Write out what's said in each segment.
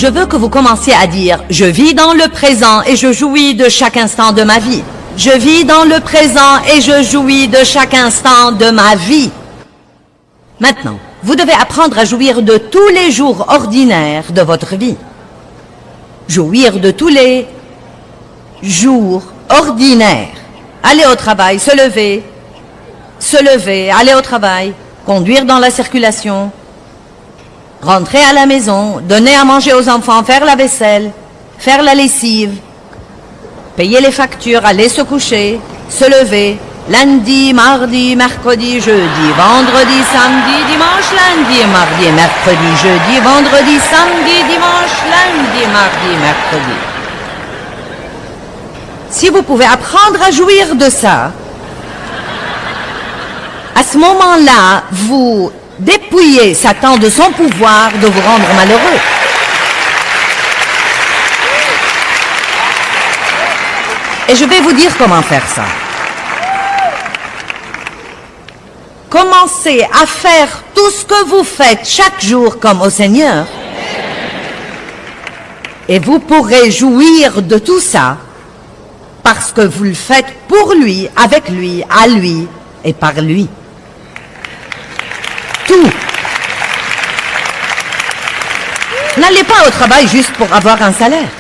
Je veux que vous commenciez à dire « Je vis dans le présent et je jouis de chaque instant de ma vie. Je vis dans le présent et je jouis de chaque instant de ma vie. » Maintenant, vous devez apprendre à jouir de tous les jours ordinaires de votre vie. Jouir de tous les jours ordinaires. Aller au travail, se lever, aller au travail, conduire dans la circulation, rentrer à la maison, donner à manger aux enfants, faire la vaisselle, faire la lessive, payer les factures, aller se coucher, se lever, lundi, mardi, mercredi, jeudi, vendredi, samedi, dimanche, lundi, mardi, mercredi, jeudi, vendredi, samedi, dimanche, lundi, mardi, mercredi. Si vous pouvez apprendre à jouir de ça, à ce moment-là, vous dépouillez Satan de son pouvoir de vous rendre malheureux. Et je vais vous dire comment faire ça. Commencez à faire tout ce que vous faites chaque jour comme au Seigneur. Et vous pourrez jouir de tout ça parce que vous le faites pour lui, avec lui, à lui et par lui. Tout. N'allez pas au travail juste pour avoir un salaire.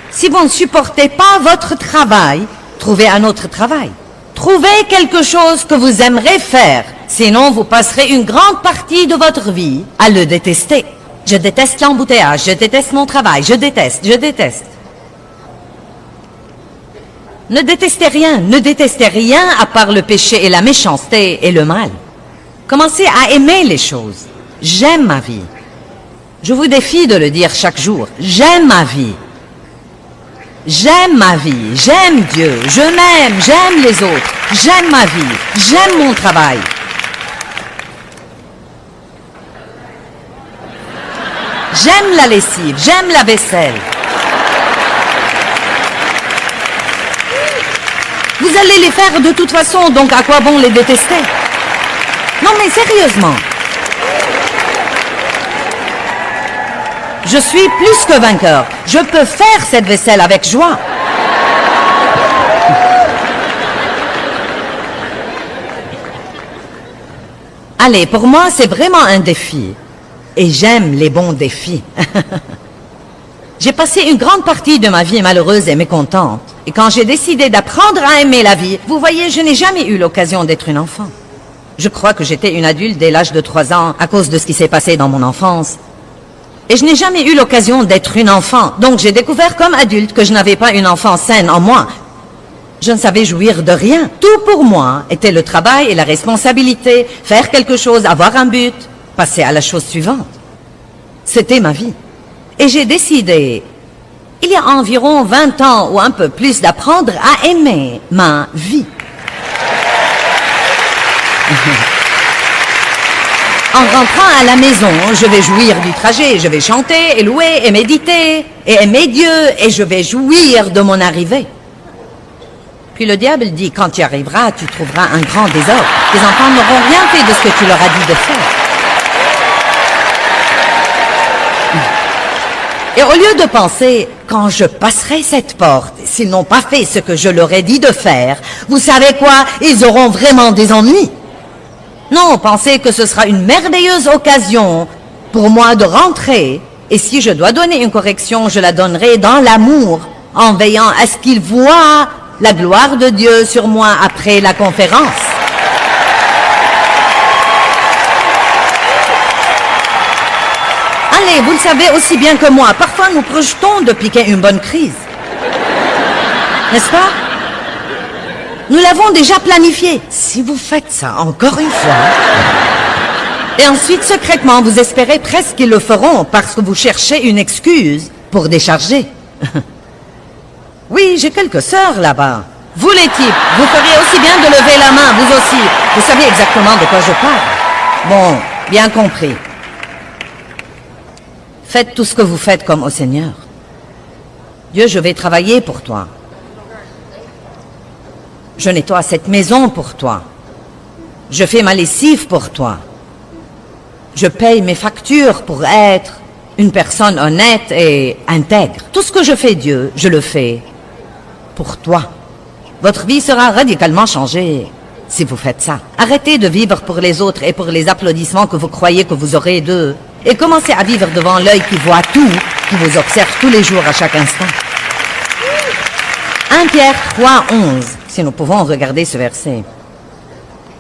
Si vous ne supportez pas votre travail, trouvez un autre travail. Trouvez quelque chose que vous aimerez faire, sinon vous passerez une grande partie de votre vie à le détester. Je déteste l'embouteillage, je déteste mon travail, je déteste. Ne détestez rien à part le péché et la méchanceté et le mal. Commencez à aimer les choses. J'aime ma vie. Je vous défie de le dire chaque jour. J'aime ma vie. J'aime ma vie. J'aime Dieu. Je m'aime. J'aime les autres. J'aime ma vie. J'aime mon travail. J'aime la lessive. J'aime la vaisselle. Vous allez les faire de toute façon, donc à quoi bon les détester? Non mais sérieusement. Je suis plus que vainqueur. Je peux faire cette vaisselle avec joie. Allez, pour moi, c'est vraiment un défi. Et j'aime les bons défis. J'ai passé une grande partie de ma vie malheureuse et mécontente. Et quand j'ai décidé d'apprendre à aimer la vie, vous voyez, je n'ai jamais eu l'occasion d'être une enfant. Je crois que j'étais une adulte dès l'âge de 3 ans à cause de ce qui s'est passé dans mon enfance. Et je n'ai jamais eu l'occasion d'être une enfant. Donc j'ai découvert comme adulte que je n'avais pas une enfance saine en moi. Je ne savais jouir de rien. Tout pour moi était le travail et la responsabilité, faire quelque chose, avoir un but, passer à la chose suivante. C'était ma vie. Et j'ai décidé, il y a environ 20 ans ou un peu plus, d'apprendre à aimer ma vie. En rentrant à la maison, je vais jouir du trajet, je vais chanter et louer et méditer et aimer Dieu et je vais jouir de mon arrivée. Puis le diable dit, quand tu y arriveras, tu trouveras un grand désordre. Tes enfants n'auront rien fait de ce que tu leur as dit de faire. Et au lieu de penser, quand je passerai cette porte, s'ils n'ont pas fait ce que je leur ai dit de faire, vous savez quoi, ils auront vraiment des ennuis. Non, pensez que ce sera une merveilleuse occasion pour moi de rentrer. Et si je dois donner une correction, je la donnerai dans l'amour, en veillant à ce qu'ils voient la gloire de Dieu sur moi après la conférence. Allez, vous le savez aussi bien que moi, parfois nous projetons de piquer une bonne crise. N'est-ce pas? Nous l'avons déjà planifié. Si vous faites ça encore une fois, et ensuite secrètement vous espérez presque qu'ils le feront parce que vous cherchez une excuse pour décharger. Oui, j'ai quelques sœurs là-bas. Vous les types, vous feriez aussi bien de lever la main, vous aussi. Vous savez exactement de quoi je parle. Bon, bien compris. Faites tout ce que vous faites comme au Seigneur. Dieu, je vais travailler pour toi. Je nettoie cette maison pour toi. Je fais ma lessive pour toi. Je paye mes factures pour être une personne honnête et intègre. Tout ce que je fais, Dieu, je le fais pour toi. Votre vie sera radicalement changée si vous faites ça. Arrêtez de vivre pour les autres et pour les applaudissements que vous croyez que vous aurez d'eux. Et commencez à vivre devant l'œil qui voit tout, qui vous observe tous les jours à chaque instant. 1 Pierre 3, 11, si nous pouvons regarder ce verset.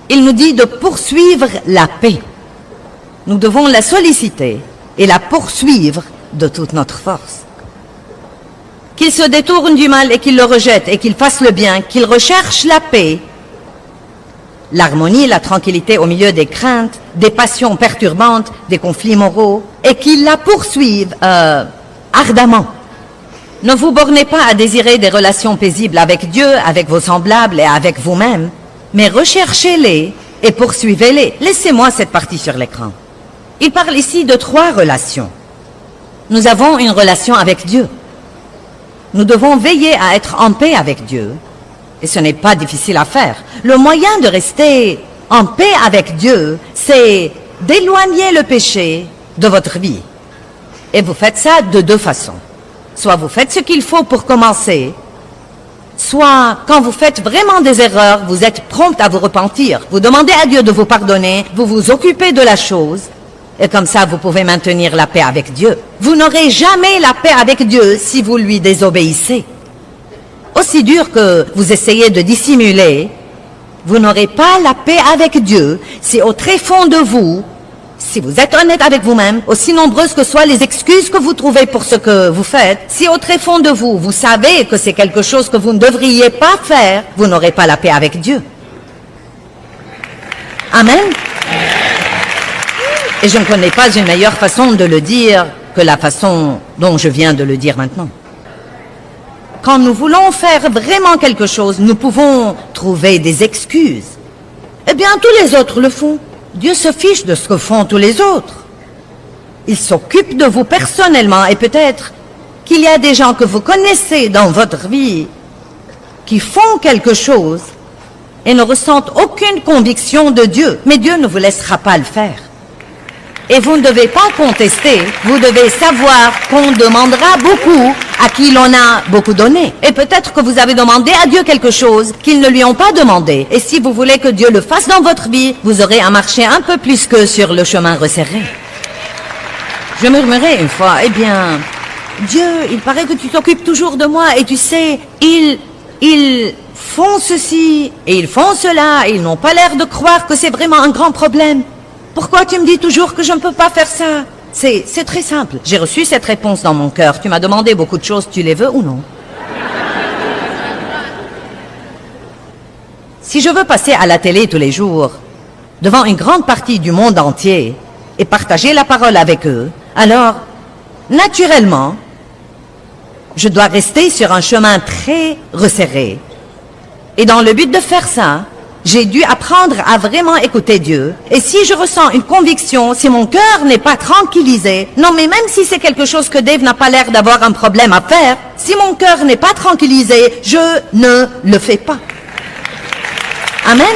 Il nous dit de poursuivre la paix. Nous devons la solliciter et la poursuivre de toute notre force. Qu'il se détourne du mal et qu'il le rejette et qu'il fasse le bien, qu'il recherche la paix, l'harmonie, la tranquillité au milieu des craintes, des passions perturbantes, des conflits moraux, et qu'il la poursuive ardemment. Ne vous bornez pas à désirer des relations paisibles avec Dieu, avec vos semblables et avec vous-même, mais recherchez-les et poursuivez-les. Laissez-moi cette partie sur l'écran. Il parle ici de 3 relations. Nous avons une relation avec Dieu. Nous devons veiller à être en paix avec Dieu. Et ce n'est pas difficile à faire. Le moyen de rester en paix avec Dieu, c'est d'éloigner le péché de votre vie. Et vous faites ça de 2 façons. Soit vous faites ce qu'il faut pour commencer, soit quand vous faites vraiment des erreurs, vous êtes prompt à vous repentir. Vous demandez à Dieu de vous pardonner, vous vous occupez de la chose, et comme ça vous pouvez maintenir la paix avec Dieu. Vous n'aurez jamais la paix avec Dieu si vous lui désobéissez. Aussi dur que vous essayez de dissimuler, vous n'aurez pas la paix avec Dieu si au très fond de vous, si vous êtes honnête avec vous-même, aussi nombreuses que soient les excuses que vous trouvez pour ce que vous faites, si au très fond de vous, vous savez que c'est quelque chose que vous ne devriez pas faire, vous n'aurez pas la paix avec Dieu. Amen. Et je ne connais pas une meilleure façon de le dire que la façon dont je viens de le dire maintenant. Quand nous voulons faire vraiment quelque chose, nous pouvons trouver des excuses. Eh bien, tous les autres le font. Dieu se fiche de ce que font tous les autres. Il s'occupe de vous personnellement et peut-être qu'il y a des gens que vous connaissez dans votre vie qui font quelque chose et ne ressentent aucune conviction de Dieu. Mais Dieu ne vous laissera pas le faire. Et vous ne devez pas contester, vous devez savoir qu'on demandera beaucoup à qui l'on a beaucoup donné. Et peut-être que vous avez demandé à Dieu quelque chose qu'ils ne lui ont pas demandé. Et si vous voulez que Dieu le fasse dans votre vie, vous aurez à marcher un peu plus que sur le chemin resserré. Je murmurais une fois, eh bien, Dieu, il paraît que tu t'occupes toujours de moi et tu sais, ils font ceci et ils font cela et ils n'ont pas l'air de croire que c'est vraiment un grand problème. Pourquoi tu me dis toujours que je ne peux pas faire ça? C'est très simple. J'ai reçu cette réponse dans mon cœur. Tu m'as demandé beaucoup de choses, tu les veux ou non? Si je veux passer à la télé tous les jours, devant une grande partie du monde entier, et partager la parole avec eux, alors, naturellement, je dois rester sur un chemin très resserré. Et dans le but de faire ça, j'ai dû apprendre à vraiment écouter Dieu. Et si je ressens une conviction, si mon cœur n'est pas tranquillisé, non mais même si c'est quelque chose que Dave n'a pas l'air d'avoir un problème à faire, si mon cœur n'est pas tranquillisé, je ne le fais pas. Amen.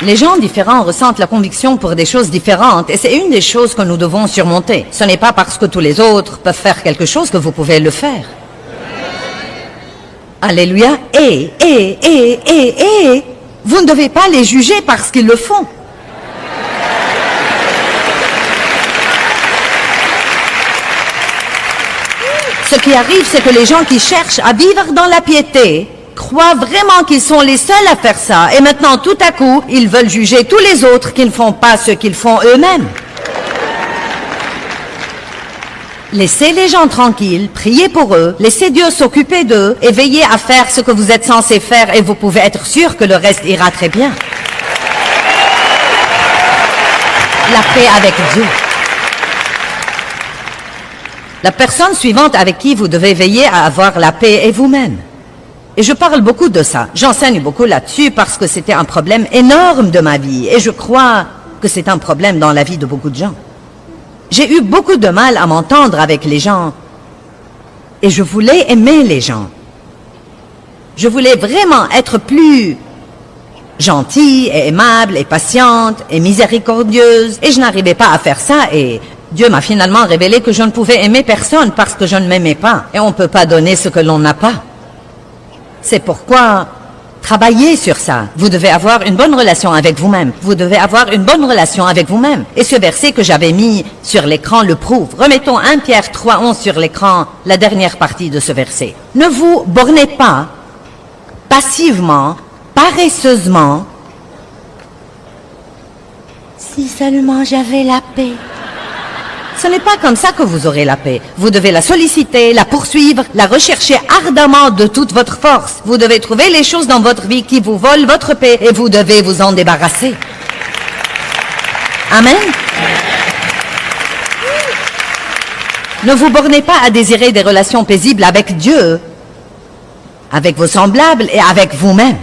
Les gens différents ressentent la conviction pour des choses différentes et c'est une des choses que nous devons surmonter. Ce n'est pas parce que tous les autres peuvent faire quelque chose que vous pouvez le faire. Alléluia. Et, vous ne devez pas les juger parce qu'ils le font. Ce qui arrive, c'est que les gens qui cherchent à vivre dans la piété croient vraiment qu'ils sont les seuls à faire ça. Et maintenant, tout à coup, ils veulent juger tous les autres qui ne font pas ce qu'ils font eux-mêmes. Laissez les gens tranquilles, priez pour eux, laissez Dieu s'occuper d'eux et veillez à faire ce que vous êtes censés faire et vous pouvez être sûr que le reste ira très bien. La paix avec Dieu. La personne suivante avec qui vous devez veiller à avoir la paix est vous-même. Et je parle beaucoup de ça. J'enseigne beaucoup là-dessus parce que c'était un problème énorme de ma vie et je crois que c'est un problème dans la vie de beaucoup de gens. J'ai eu beaucoup de mal à m'entendre avec les gens et je voulais aimer les gens. Je voulais vraiment être plus gentille et aimable et patiente et miséricordieuse. Et je n'arrivais pas à faire ça et Dieu m'a finalement révélé que je ne pouvais aimer personne parce que je ne m'aimais pas. Et on ne peut pas donner ce que l'on n'a pas. C'est pourquoi travaillez sur ça. Vous devez avoir une bonne relation avec vous-même. Vous devez avoir une bonne relation avec vous-même. Et ce verset que j'avais mis sur l'écran le prouve. Remettons 1 Pierre 3:11 sur l'écran, la dernière partie de ce verset. Ne vous bornez pas passivement, paresseusement. Si seulement j'avais la paix. Ce n'est pas comme ça que vous aurez la paix. Vous devez la solliciter, la poursuivre, la rechercher ardemment de toute votre force. Vous devez trouver les choses dans votre vie qui vous volent votre paix et vous devez vous en débarrasser. Amen. Ne vous bornez pas à désirer des relations paisibles avec Dieu, avec vos semblables et avec vous-même.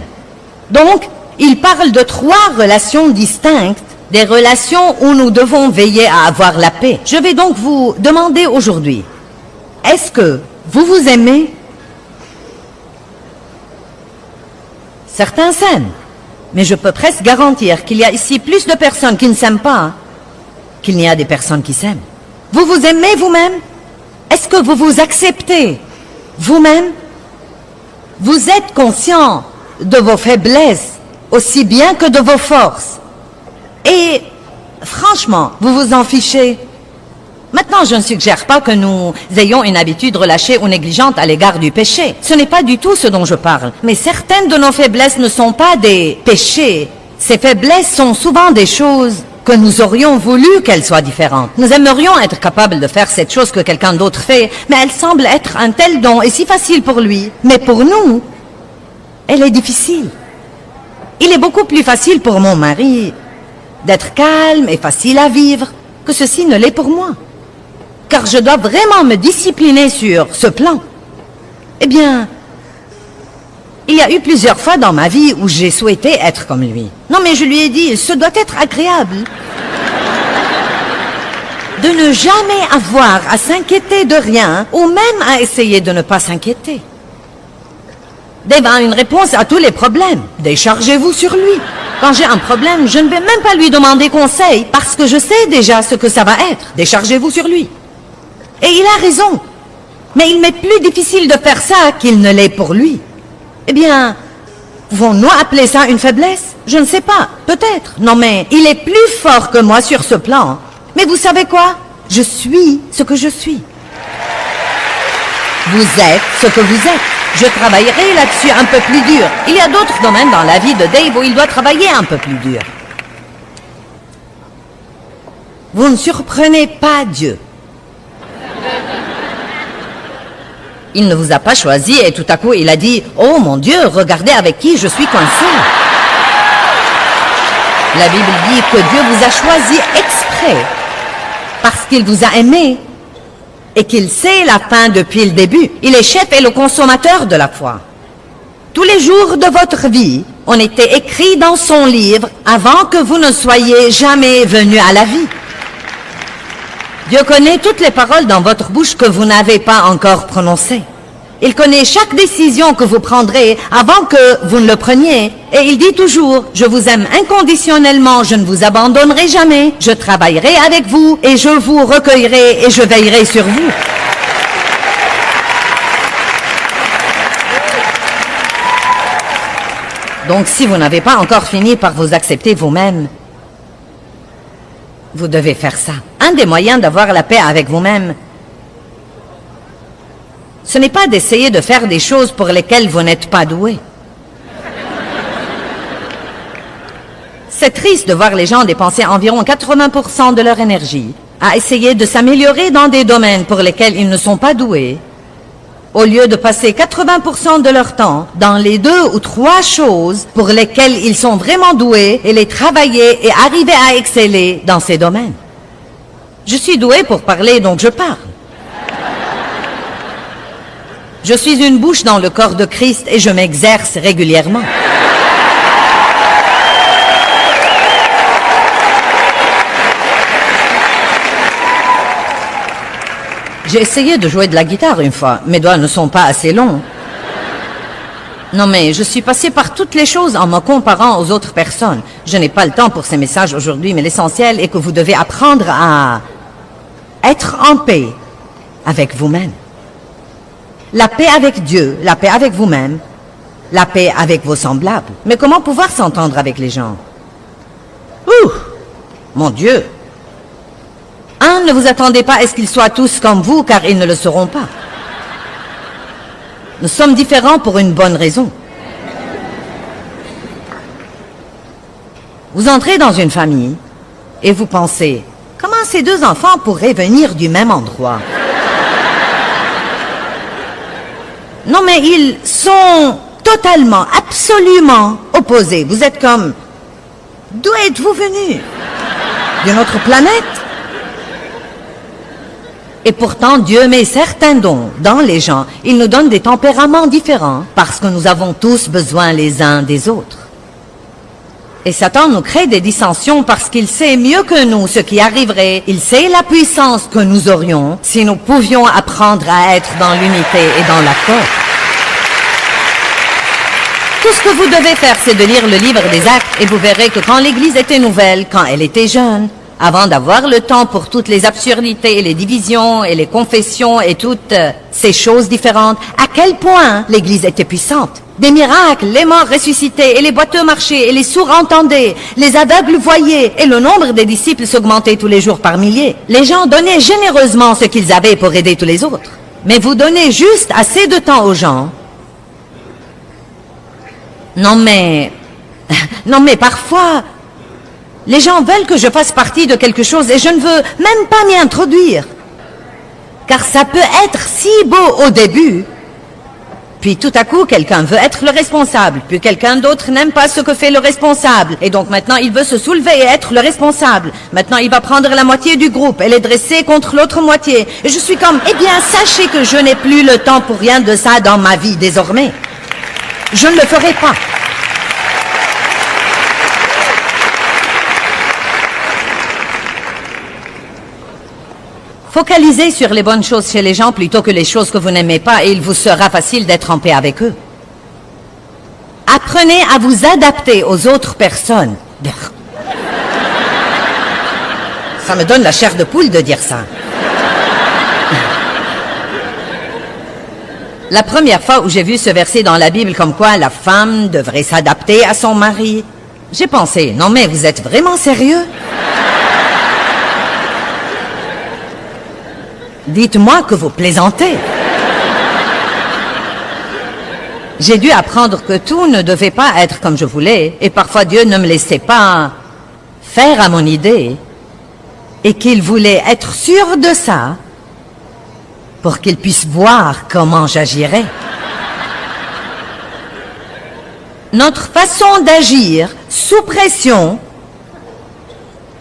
Donc, il parle de 3 relations distinctes, des relations où nous devons veiller à avoir la paix. Je vais donc vous demander aujourd'hui, est-ce que vous vous aimez? Certains s'aiment, mais je peux presque garantir qu'il y a ici plus de personnes qui ne s'aiment pas qu'il n'y a des personnes qui s'aiment. Vous vous aimez vous-même? Est-ce que vous vous acceptez vous-même? Vous êtes conscient de vos faiblesses aussi bien que de vos forces. Et franchement, vous vous en fichez. Maintenant, je ne suggère pas que nous ayons une habitude relâchée ou négligente à l'égard du péché. Ce n'est pas du tout ce dont je parle. Mais certaines de nos faiblesses ne sont pas des péchés. Ces faiblesses sont souvent des choses que nous aurions voulu qu'elles soient différentes. Nous aimerions être capables de faire cette chose que quelqu'un d'autre fait, mais elle semble être un tel don et si facile pour lui. Mais pour nous, elle est difficile. Il est beaucoup plus facile pour mon mari d'être calme et facile à vivre que ceci ne l'est pour moi. Car je dois vraiment me discipliner sur ce plan. Eh bien, il y a eu plusieurs fois dans ma vie où j'ai souhaité être comme lui. Non, mais je lui ai dit, ce doit être agréable de ne jamais avoir à s'inquiéter de rien ou même à essayer de ne pas s'inquiéter. Dave a une réponse à tous les problèmes. Déchargez-vous sur lui. Quand j'ai un problème, je ne vais même pas lui demander conseil parce que je sais déjà ce que ça va être. Déchargez-vous sur lui. Et il a raison. Mais il m'est plus difficile de faire ça qu'il ne l'est pour lui. Eh bien, pouvons-nous appeler ça une faiblesse? Je ne sais pas. Peut-être. Non mais, il est plus fort que moi sur ce plan. Mais vous savez quoi? Je suis ce que je suis. Vous êtes ce que vous êtes. Je travaillerai là-dessus un peu plus dur. Il y a d'autres domaines dans la vie de Dave où il doit travailler un peu plus dur. Vous ne surprenez pas Dieu. Il ne vous a pas choisi et tout à coup il a dit « Oh mon Dieu, regardez avec qui je suis coincé !» La Bible dit que Dieu vous a choisi exprès parce qu'il vous a aimé et qu'il sait la fin depuis le début. Il est chef et le consommateur de la foi. Tous les jours de votre vie ont été écrits dans son livre avant que vous ne soyez jamais venus à la vie. Dieu connaît toutes les paroles dans votre bouche que vous n'avez pas encore prononcées. Il connaît chaque décision que vous prendrez avant que vous ne le preniez. Et il dit toujours, je vous aime inconditionnellement, je ne vous abandonnerai jamais, je travaillerai avec vous et je vous recueillerai et je veillerai sur vous. Donc si vous n'avez pas encore fini par vous accepter vous-même, vous devez faire ça. Un des moyens d'avoir la paix avec vous-même, ce n'est pas d'essayer de faire des choses pour lesquelles vous n'êtes pas doué. C'est triste de voir les gens dépenser environ 80% de leur énergie à essayer de s'améliorer dans des domaines pour lesquels ils ne sont pas doués, au lieu de passer 80% de leur temps dans les 2 ou 3 choses pour lesquelles ils sont vraiment doués et les travailler et arriver à exceller dans ces domaines. Je suis doué pour parler, donc je parle. Je suis une bouche dans le corps de Christ et je m'exerce régulièrement. J'ai essayé de jouer de la guitare une fois. Mes doigts ne sont pas assez longs. Non mais je suis passé par toutes les choses en me comparant aux autres personnes. Je n'ai pas le temps pour ces messages aujourd'hui, mais l'essentiel est que vous devez apprendre à être en paix avec vous-même. La paix avec Dieu, la paix avec vous-même, la paix avec vos semblables. Mais comment pouvoir s'entendre avec les gens? Ouh! Mon Dieu! Ne vous attendez pas à ce qu'ils soient tous comme vous, car ils ne le seront pas. Nous sommes différents pour une bonne raison. Vous entrez dans une famille et vous pensez, comment ces deux enfants pourraient venir du même endroit? Non mais ils sont totalement, absolument opposés. Vous êtes comme, d'où êtes-vous venus? D'une autre planète? Et pourtant, Dieu met certains dons dans les gens. Il nous donne des tempéraments différents parce que nous avons tous besoin les uns des autres. Et Satan nous crée des dissensions parce qu'il sait mieux que nous ce qui arriverait. Il sait la puissance que nous aurions si nous pouvions apprendre à être dans l'unité et dans l'accord. Tout ce que vous devez faire, c'est de lire le livre des Actes et vous verrez que quand l'Église était nouvelle, quand elle était jeune, avant d'avoir le temps pour toutes les absurdités et les divisions et les confessions et toutes ces choses différentes, à quel point l'Église était puissante. Des miracles, les morts ressuscités et les boiteux marchaient et les sourds entendaient, les aveugles voyaient et le nombre des disciples s'augmentait tous les jours par milliers. Les gens donnaient généreusement ce qu'ils avaient pour aider tous les autres. Mais vous donnez juste assez de temps aux gens. Non mais parfois... Les gens veulent que je fasse partie de quelque chose et je ne veux même pas m'y introduire. Car ça peut être si beau au début. Puis tout à coup, quelqu'un veut être le responsable. Puis quelqu'un d'autre n'aime pas ce que fait le responsable. Et donc maintenant, il veut se soulever et être le responsable. Maintenant, il va prendre la moitié du groupe et les dresser contre l'autre moitié. Et je suis comme, eh bien, sachez que je n'ai plus le temps pour rien de ça dans ma vie désormais. Je ne le ferai pas. Focalisez sur les bonnes choses chez les gens plutôt que les choses que vous n'aimez pas et il vous sera facile d'être en paix avec eux. Apprenez à vous adapter aux autres personnes. Ça me donne la chair de poule de dire ça. La première fois où j'ai vu ce verset dans la Bible comme quoi la femme devrait s'adapter à son mari, j'ai pensé, non mais vous êtes vraiment sérieux? Dites-moi que vous plaisantez. J'ai dû apprendre que tout ne devait pas être comme je voulais, et parfois Dieu ne me laissait pas faire à mon idée, et qu'il voulait être sûr de ça, pour qu'il puisse voir comment j'agirais. Notre façon d'agir sous pression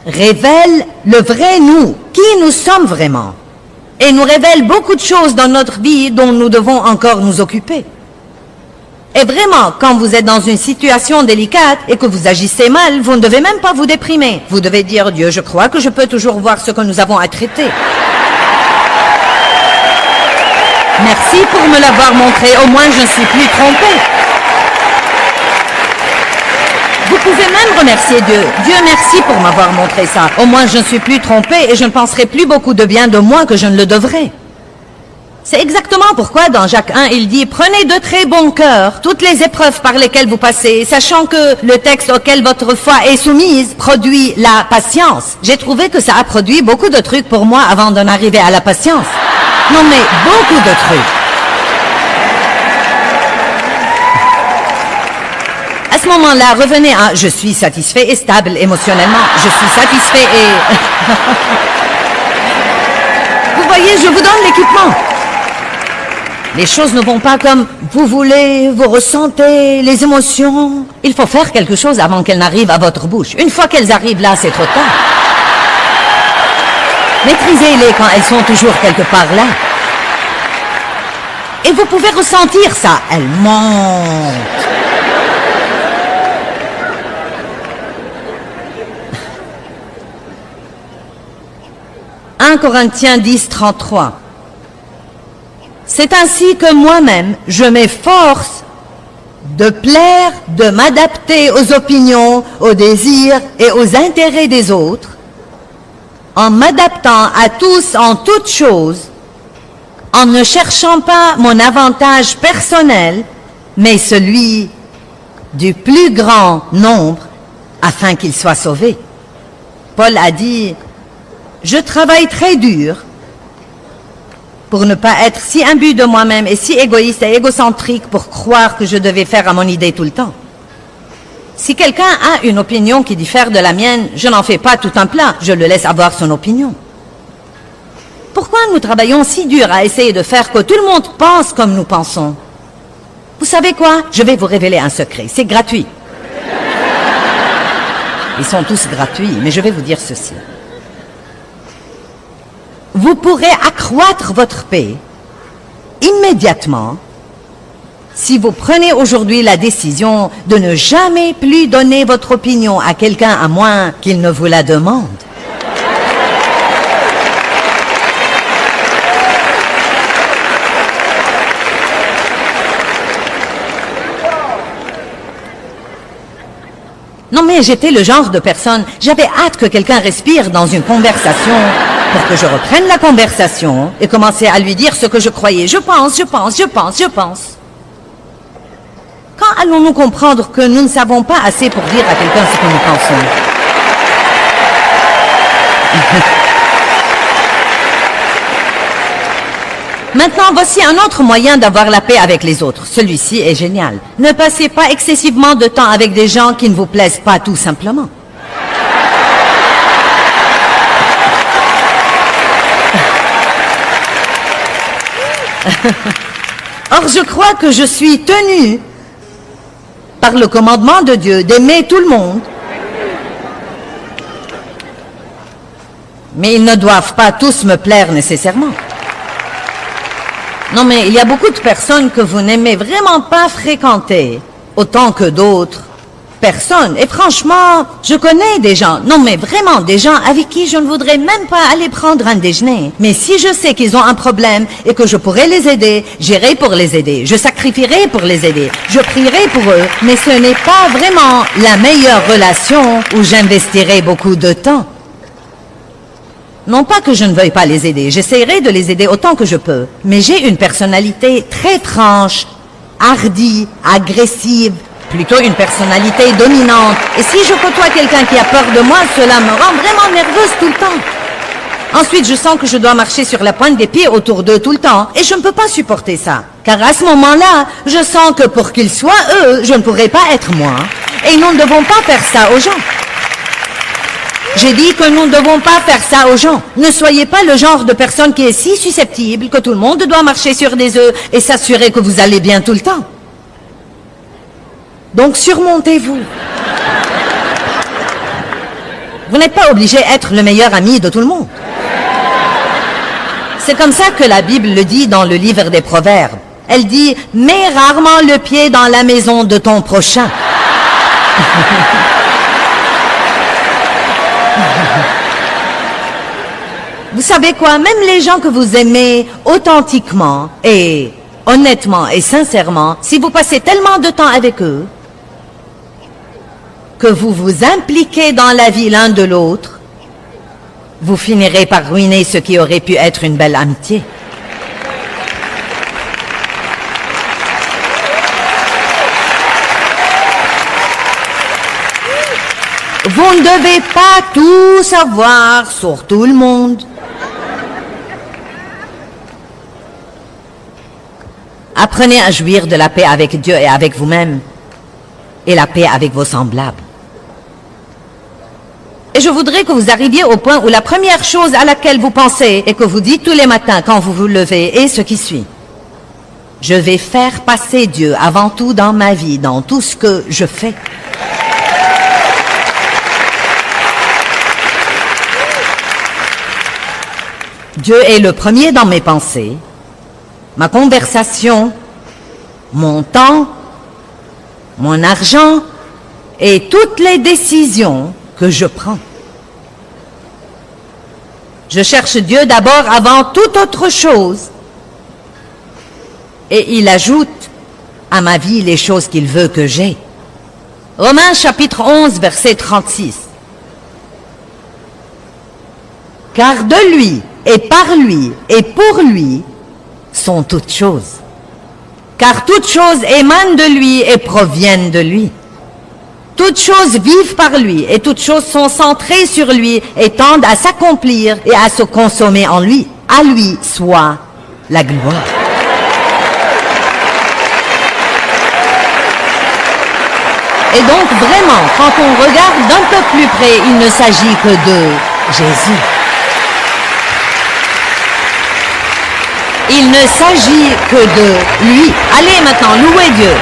révèle le vrai nous, qui nous sommes vraiment. Et nous révèle beaucoup de choses dans notre vie dont nous devons encore nous occuper. Et vraiment, quand vous êtes dans une situation délicate et que vous agissez mal, vous ne devez même pas vous déprimer. Vous devez dire, Dieu, je crois que je peux toujours voir ce que nous avons à traiter. Merci pour me l'avoir montré, au moins je ne suis plus trompée. Vous pouvez même remercier Dieu. Dieu, merci pour m'avoir montré ça. Au moins, je ne suis plus trompée et je ne penserai plus beaucoup de bien de moi que je ne le devrais. C'est exactement pourquoi dans Jacques 1, il dit « Prenez de très bon cœur toutes les épreuves par lesquelles vous passez, sachant que le texte auquel votre foi est soumise produit la patience. » J'ai trouvé que ça a produit beaucoup de trucs pour moi avant d'en arriver à la patience. Non mais, beaucoup de trucs. À ce moment-là, revenez à « Je suis satisfait et stable émotionnellement. Je suis satisfait et... » Vous voyez, je vous donne l'équipement. Les choses ne vont pas comme vous voulez, vous ressentez les émotions. Il faut faire quelque chose avant qu'elles n'arrivent à votre bouche. Une fois qu'elles arrivent là, c'est trop tard. Maîtrisez-les quand elles sont toujours quelque part là. Et vous pouvez ressentir ça. Elles montent. 1 Corinthiens 10, 33. C'est ainsi que moi-même, je m'efforce de plaire, de m'adapter aux opinions, aux désirs et aux intérêts des autres, en m'adaptant à tous en toutes choses, en ne cherchant pas mon avantage personnel, mais celui du plus grand nombre, afin qu'il soit sauvé. Paul a dit, « Je travaille très dur pour ne pas être si imbu de moi-même et si égoïste et égocentrique pour croire que je devais faire à mon idée tout le temps. Si quelqu'un a une opinion qui diffère de la mienne, je n'en fais pas tout un plat, je le laisse avoir son opinion. Pourquoi nous travaillons si dur à essayer de faire que tout le monde pense comme nous pensons? Vous savez quoi? Je vais vous révéler un secret, c'est gratuit. Ils sont tous gratuits, mais je vais vous dire ceci. Vous pourrez accroître votre paix immédiatement si vous prenez aujourd'hui la décision de ne jamais plus donner votre opinion à quelqu'un à moins qu'il ne vous la demande. Non mais j'étais le genre de personne, j'avais hâte que quelqu'un respire dans une conversation pour que je reprenne la conversation et commencer à lui dire ce que je croyais. Je pense. Quand allons-nous comprendre que nous ne savons pas assez pour dire à quelqu'un ce que nous pensons? Maintenant, voici un autre moyen d'avoir la paix avec les autres. Celui-ci est génial. Ne passez pas excessivement de temps avec des gens qui ne vous plaisent pas, tout simplement. Or, je crois que je suis tenue par le commandement de Dieu d'aimer tout le monde. Mais ils ne doivent pas tous me plaire nécessairement. Non, mais il y a beaucoup de personnes que vous n'aimez vraiment pas fréquenter, autant que d'autres personnes. Et franchement, je connais des gens, non mais vraiment des gens avec qui je ne voudrais même pas aller prendre un déjeuner. Mais si je sais qu'ils ont un problème et que je pourrais les aider, j'irai pour les aider. Je sacrifierai pour les aider. Je prierai pour eux. Mais ce n'est pas vraiment la meilleure relation où j'investirai beaucoup de temps. Non pas que je ne veuille pas les aider, j'essaierai de les aider autant que je peux. Mais j'ai une personnalité très franche, hardie, agressive, plutôt une personnalité dominante. Et si je côtoie quelqu'un qui a peur de moi, cela me rend vraiment nerveuse tout le temps. Ensuite, je sens que je dois marcher sur la pointe des pieds autour d'eux tout le temps. Et je ne peux pas supporter ça. Car à ce moment-là, je sens que pour qu'ils soient eux, je ne pourrais pas être moi. Et nous ne devons pas faire ça aux gens. J'ai dit que nous ne devons pas faire ça aux gens. Ne soyez pas le genre de personne qui est si susceptible que tout le monde doit marcher sur des œufs et s'assurer que vous allez bien tout le temps. Donc surmontez-vous. Vous n'êtes pas obligé d'être le meilleur ami de tout le monde. C'est comme ça que la Bible le dit dans le livre des Proverbes. Elle dit « Mets rarement le pied dans la maison de ton prochain. » Vous savez quoi? Même les gens que vous aimez authentiquement et honnêtement et sincèrement, si vous passez tellement de temps avec eux, que vous vous impliquez dans la vie l'un de l'autre, vous finirez par ruiner ce qui aurait pu être une belle amitié. Vous ne devez pas tout savoir sur tout le monde. Apprenez à jouir de la paix avec Dieu et avec vous-même, et la paix avec vos semblables. Et je voudrais que vous arriviez au point où la première chose à laquelle vous pensez et que vous dites tous les matins quand vous vous levez est ce qui suit. Je vais faire passer Dieu avant tout dans ma vie, dans tout ce que je fais. Dieu est le premier dans mes pensées, ma conversation, mon temps, mon argent et toutes les décisions que je prends. Je cherche Dieu d'abord avant toute autre chose. Et il ajoute, à ma vie les choses qu'il veut que j'aie. Romains chapitre 11, verset 36. Car de lui, et par lui, et pour lui, sont toutes choses. Car toutes choses émanent de lui et proviennent de lui. Toutes choses vivent par lui, et toutes choses sont centrées sur lui et tendent à s'accomplir et à se consommer en lui. À lui soit la gloire. Et donc vraiment, quand on regarde d'un peu plus près, il ne s'agit que de Jésus. Il ne s'agit que de lui. Allez maintenant, louez Dieu.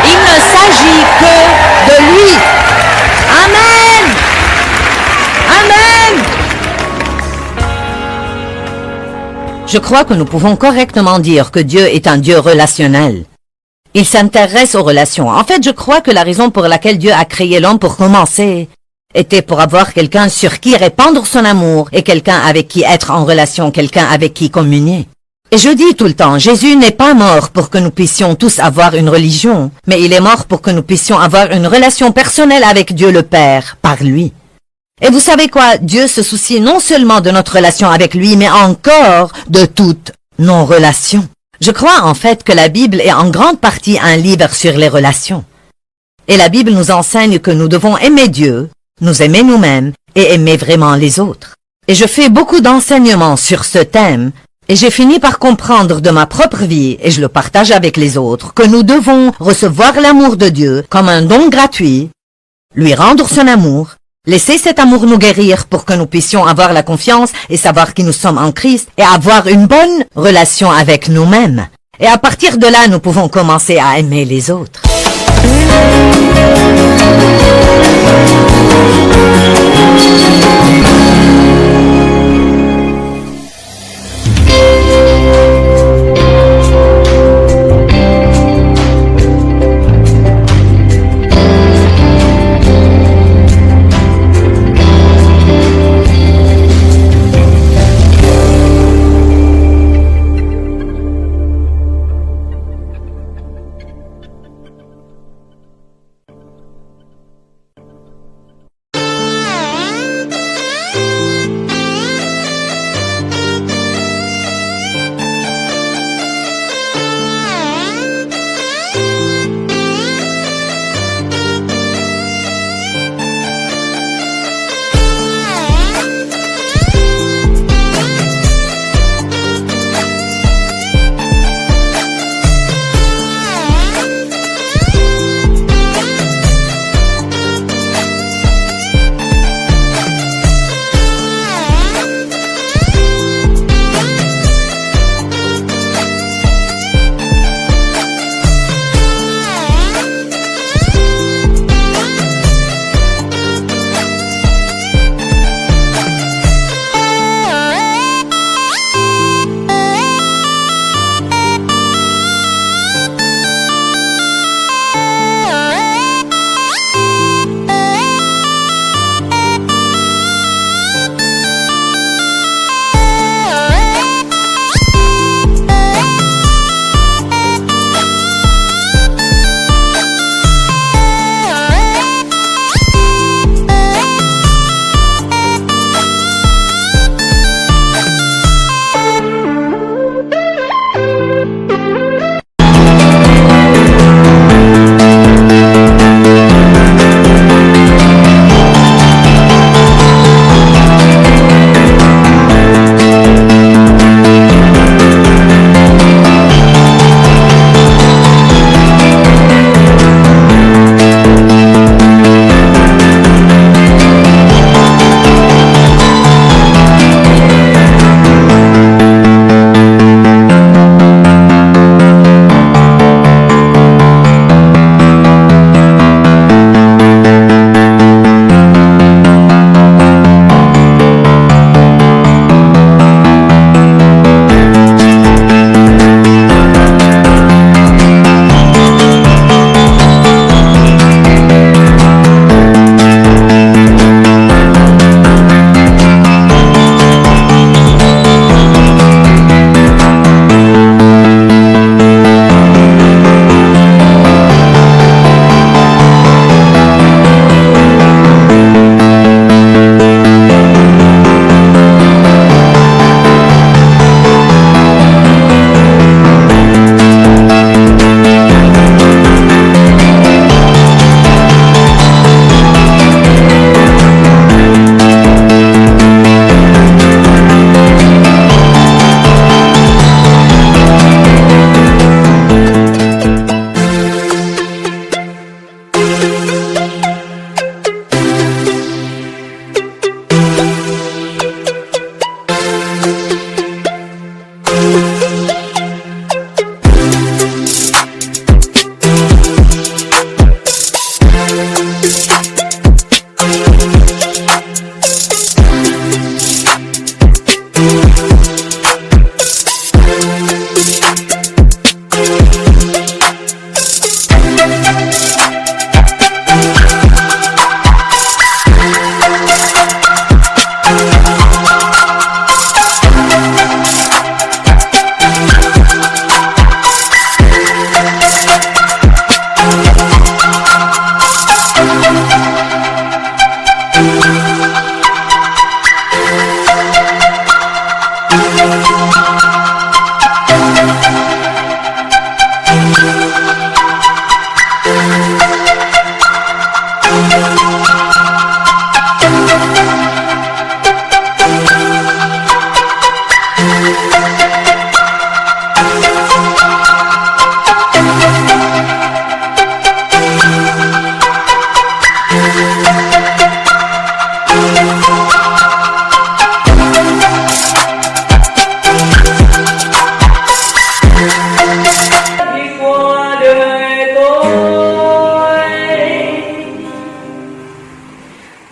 Il ne s'agit que de lui. Amen. Amen. Je crois que nous pouvons correctement dire que Dieu est un Dieu relationnel. Il s'intéresse aux relations. En fait, je crois que la raison pour laquelle Dieu a créé l'homme pour commencer était pour avoir quelqu'un sur qui répandre son amour et quelqu'un avec qui être en relation, quelqu'un avec qui communier. Et je dis tout le temps, Jésus n'est pas mort pour que nous puissions tous avoir une religion, mais il est mort pour que nous puissions avoir une relation personnelle avec Dieu le Père, par lui. Et vous savez quoi? Dieu se soucie non seulement de notre relation avec lui, mais encore de toutes nos relations. Je crois en fait que la Bible est en grande partie un livre sur les relations. Et la Bible nous enseigne que nous devons aimer Dieu, nous aimer nous-mêmes et aimer vraiment les autres. Et je fais beaucoup d'enseignements sur ce thème, et j'ai fini par comprendre de ma propre vie, et je le partage avec les autres, que nous devons recevoir l'amour de Dieu comme un don gratuit, lui rendre son amour, laisser cet amour nous guérir pour que nous puissions avoir la confiance et savoir qui nous sommes en Christ, et avoir une bonne relation avec nous-mêmes. Et à partir de là, nous pouvons commencer à aimer les autres.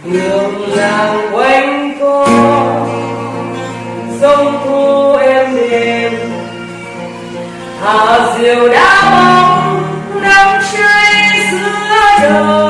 đường làng quanh co sông thu êm đềm hà diều đá bóng nắng cháy giữa đời.